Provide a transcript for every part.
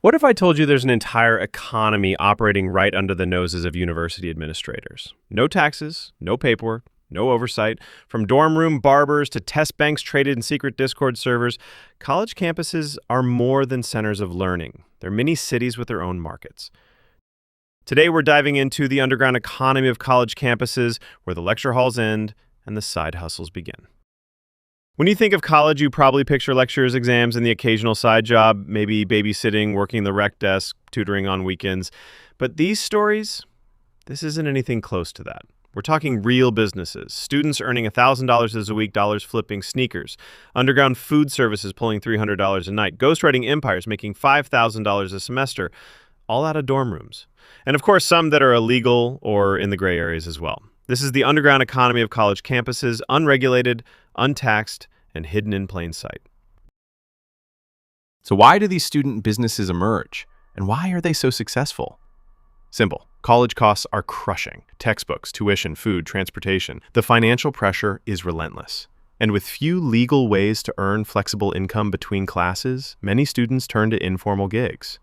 What if I told you there's an entire economy operating right under the noses of university administrators? No taxes, no paperwork, no oversight. From dorm room barbers to test banks traded in secret Discord servers, college campuses are more than centers of learning. They're mini cities with their own markets. Today, we're diving into the underground economy of college campuses, where the lecture halls end and the side hustles begin. When you think of college, you probably picture lectures, exams, and the occasional side job, maybe babysitting, working the rec desk, tutoring on weekends. But these stories, this isn't anything close to that. We're talking real businesses, students earning $1,000 a week, dollars flipping sneakers, underground food services pulling $300 a night, ghostwriting empires making $5,000 a semester, all out of dorm rooms. And of course, some that are illegal or in the gray areas as well. This is the underground economy of college campuses, unregulated, untaxed, and hidden in plain sight. So why do these student businesses emerge? And why are they so successful? Simple. College costs are crushing. Textbooks, tuition, food, transportation. The financial pressure is relentless. And with few legal ways to earn flexible income between classes, many students turn to informal gigs.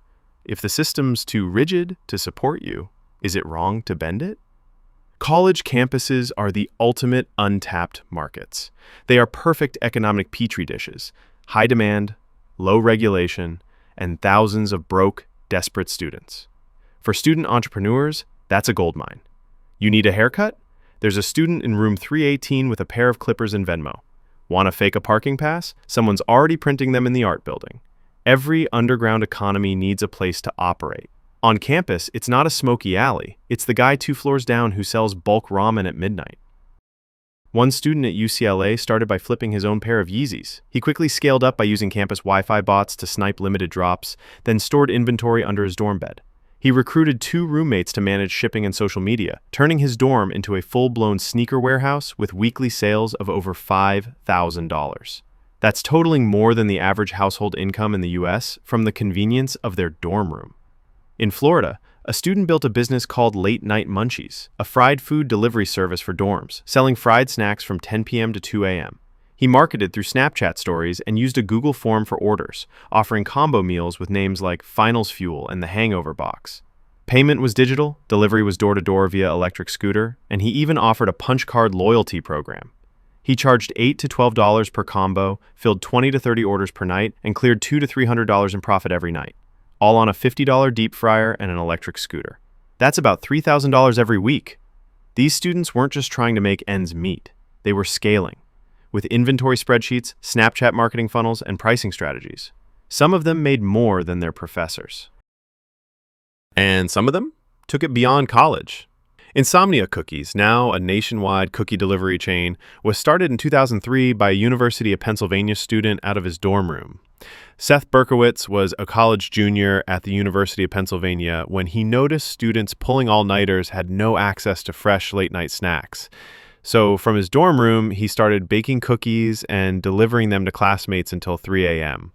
If the system's too rigid to support you, is it wrong to bend it? College campuses are the ultimate untapped markets. They are perfect economic petri dishes, high demand, low regulation, and thousands of broke, desperate students. For student entrepreneurs, that's a goldmine. You need a haircut? There's a student in room 318 with a pair of clippers and Venmo. Want to fake a parking pass? Someone's already printing them in the art building. Every underground economy needs a place to operate. On campus, it's not a smoky alley. It's the guy 2 floors down who sells bulk ramen at midnight. One student at UCLA started by flipping his own pair of Yeezys. He quickly scaled up by using campus Wi-Fi bots to snipe limited drops, then stored inventory under his dorm bed. He recruited 2 roommates to manage shipping and social media, turning his dorm into a full-blown sneaker warehouse with weekly sales of over $5,000. That's totaling more than the average household income in the US from the convenience of their dorm room. In Florida, a student built a business called Late Night Munchies, a fried food delivery service for dorms, selling fried snacks from 10 p.m. to 2 a.m. He marketed through Snapchat stories and used a Google form for orders, offering combo meals with names like Finals Fuel and the Hangover Box. Payment was digital, delivery was door-to-door via electric scooter, and he even offered a punch card loyalty program. He charged $8 to $12 per combo, filled 20 to 30 orders per night, and cleared $200 to $300 in profit every night, all on a $50 deep fryer and an electric scooter. That's about $3,000 every week. These students weren't just trying to make ends meet. They were scaling, with inventory spreadsheets, Snapchat marketing funnels, and pricing strategies. Some of them made more than their professors. And some of them took it beyond college. Insomnia Cookies, now a nationwide cookie delivery chain, was started in 2003 by a University of Pennsylvania student out of his dorm room. Seth Berkowitz was a college junior at the University of Pennsylvania when he noticed students pulling all-nighters had no access to fresh late-night snacks. So from his dorm room, he started baking cookies and delivering them to classmates until 3 a.m.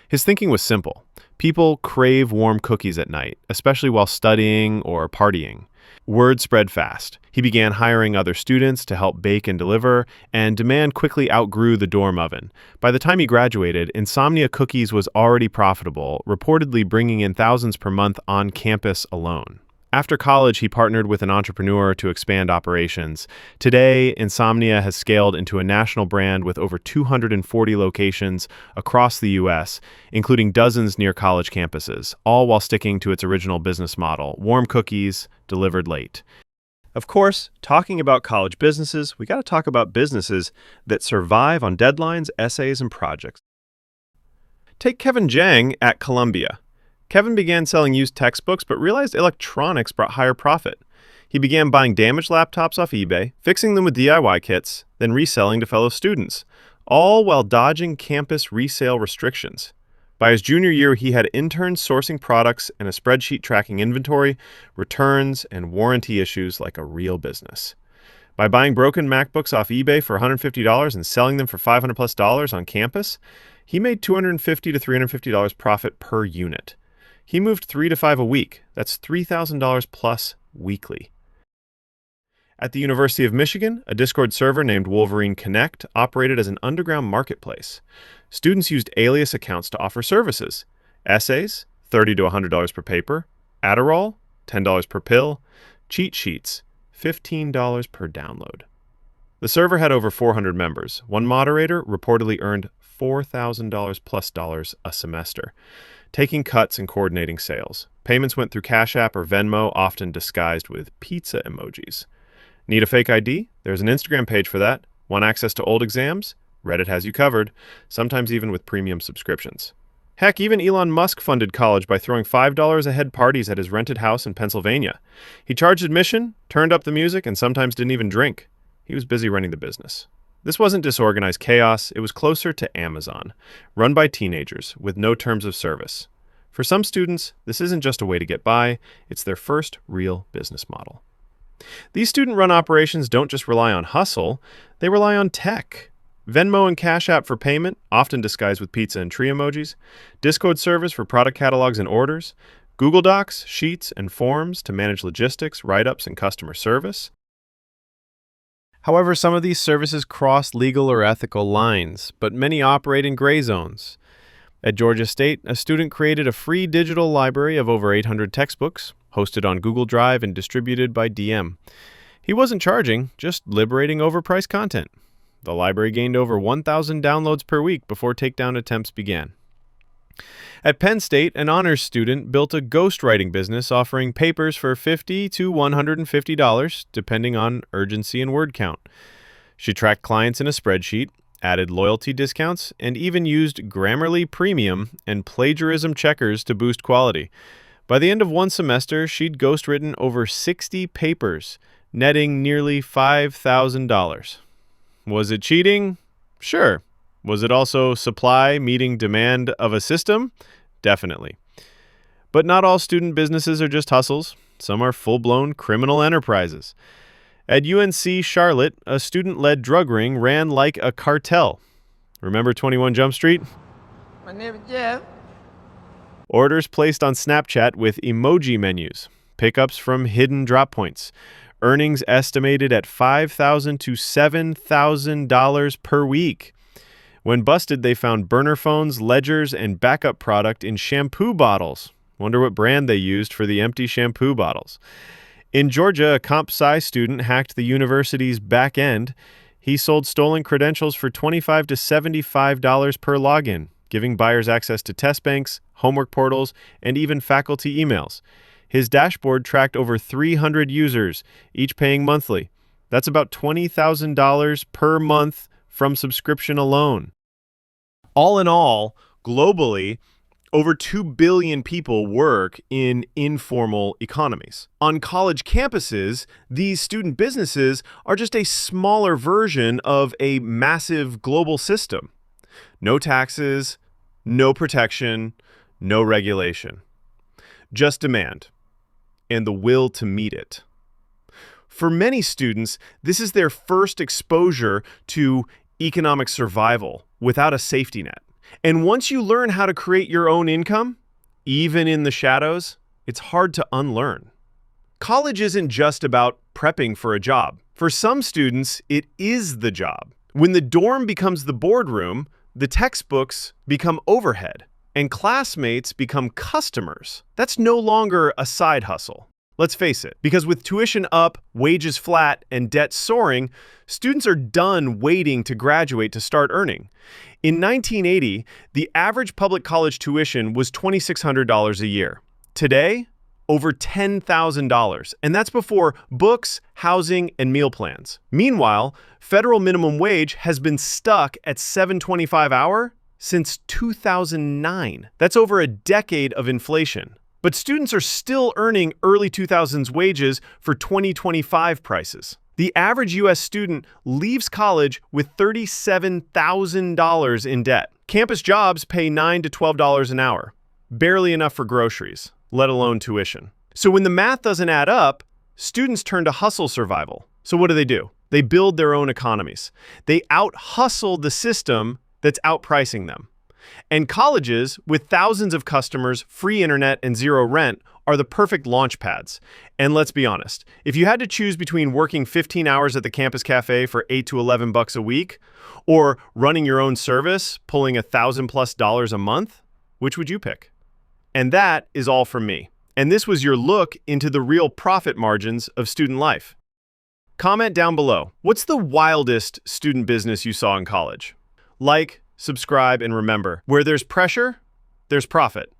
His thinking was simple. People crave warm cookies at night, especially while studying or partying. Word spread fast. He began hiring other students to help bake and deliver, and demand quickly outgrew the dorm oven. By the time he graduated, Insomnia Cookies was already profitable, reportedly bringing in thousands per month on campus alone. After college, he partnered with an entrepreneur to expand operations. Today, Insomnia has scaled into a national brand with over 240 locations across the U.S., including dozens near college campuses, all while sticking to its original business model: warm cookies delivered late. Of course, talking about college businesses, we got to talk about businesses that survive on deadlines, essays, and projects. Take Kevin Jiang at Columbia. Kevin began selling used textbooks, but realized electronics brought higher profit. He began buying damaged laptops off eBay, fixing them with DIY kits, then reselling to fellow students, all while dodging campus resale restrictions. By his junior year, he had interns sourcing products and a spreadsheet tracking inventory, returns, and warranty issues like a real business. By buying broken MacBooks off eBay for $150 and selling them for $500+ on campus, he made $250 to $350 profit per unit. He moved 3 to 5 a week. That's $3,000 plus weekly. At the University of Michigan, a Discord server named Wolverine Connect operated as an underground marketplace. Students used alias accounts to offer services: essays, $30 to $100 per paper. Adderall, $10 per pill. Cheat sheets, $15 per download. The server had over 400 members. One moderator reportedly earned $4,000 plus dollars a semester, taking cuts and coordinating sales. Payments went through Cash App or Venmo, often disguised with pizza emojis. Need a fake ID? There's an Instagram page for that. Want access to old exams? Reddit has you covered, sometimes even with premium subscriptions. Heck, even Elon Musk funded college by throwing $5 a head parties at his rented house in Pennsylvania. He charged admission, turned up the music, and sometimes didn't even drink. He was busy running the business. This wasn't disorganized chaos, it was closer to Amazon, run by teenagers with no terms of service. For some students, this isn't just a way to get by, it's their first real business model. These student-run operations don't just rely on hustle, they rely on tech. Venmo and Cash App for payment, often disguised with pizza and tree emojis. Discord servers for product catalogs and orders. Google Docs, Sheets, and Forms to manage logistics, write-ups, and customer service. However, some of these services cross legal or ethical lines, but many operate in gray zones. At Georgia State, a student created a free digital library of over 800 textbooks, hosted on Google Drive and distributed by DM. He wasn't charging, just liberating overpriced content. The library gained over 1,000 downloads per week before takedown attempts began. At Penn State, an honors student built a ghostwriting business offering papers for $50 to $150, depending on urgency and word count. She tracked clients in a spreadsheet, added loyalty discounts, and even used Grammarly Premium and plagiarism checkers to boost quality. By the end of one semester, she'd ghostwritten over 60 papers, netting nearly $5,000. Was it cheating? Sure. Was it also supply meeting demand of a system? Definitely. But not all student businesses are just hustles. Some are full-blown criminal enterprises. At UNC Charlotte, a student-led drug ring ran like a cartel. Remember 21 Jump Street? My name is Jeff. Orders placed on Snapchat with emoji menus. Pickups from hidden drop points. Earnings estimated at $5,000 to $7,000 per week. When busted, they found burner phones, ledgers, and backup product in shampoo bottles. Wonder what brand they used for the empty shampoo bottles. In Georgia, a comp sci student hacked the university's back end. He sold stolen credentials for $25 to $75 per login, giving buyers access to test banks, homework portals, and even faculty emails. His dashboard tracked over 300 users, each paying monthly. That's about $20,000 per month from subscription alone. All in all, globally, over 2 billion people work in informal economies. On college campuses, these student businesses are just a smaller version of a massive global system. No taxes, no protection, no regulation. Just demand and the will to meet it. For many students, this is their first exposure to economic survival without a safety net. And once you learn how to create your own income, even in the shadows, it's hard to unlearn. College isn't just about prepping for a job. For some students, it is the job. When the dorm becomes the boardroom, the textbooks become overhead, and classmates become customers. That's no longer a side hustle. Let's face it, because with tuition up, wages flat, and debt soaring, students are done waiting to graduate to start earning. In 1980, the average public college tuition was $2,600 a year. Today, over $10,000, and that's before books, housing, and meal plans. Meanwhile, federal minimum wage has been stuck at $7.25 an hour since 2009. That's over a decade of inflation. But students are still earning early 2000s wages for 2025 prices. The average U.S. student leaves college with $37,000 in debt. Campus jobs pay $9 to $12 an hour, barely enough for groceries, let alone tuition. So when the math doesn't add up, students turn to hustle survival. So what do? They build their own economies. They out-hustle the system that's outpricing them. And colleges, with thousands of customers, free internet, and zero rent, are the perfect launch pads. And let's be honest, if you had to choose between working 15 hours at the campus cafe for $8 to $11 a week, or running your own service, pulling $1,000+ a month, which would you pick? And that is all from me. And this was your look into the real profit margins of student life. Comment down below. What's the wildest student business you saw in college? Like, subscribe, and remember, where there's pressure, there's profit.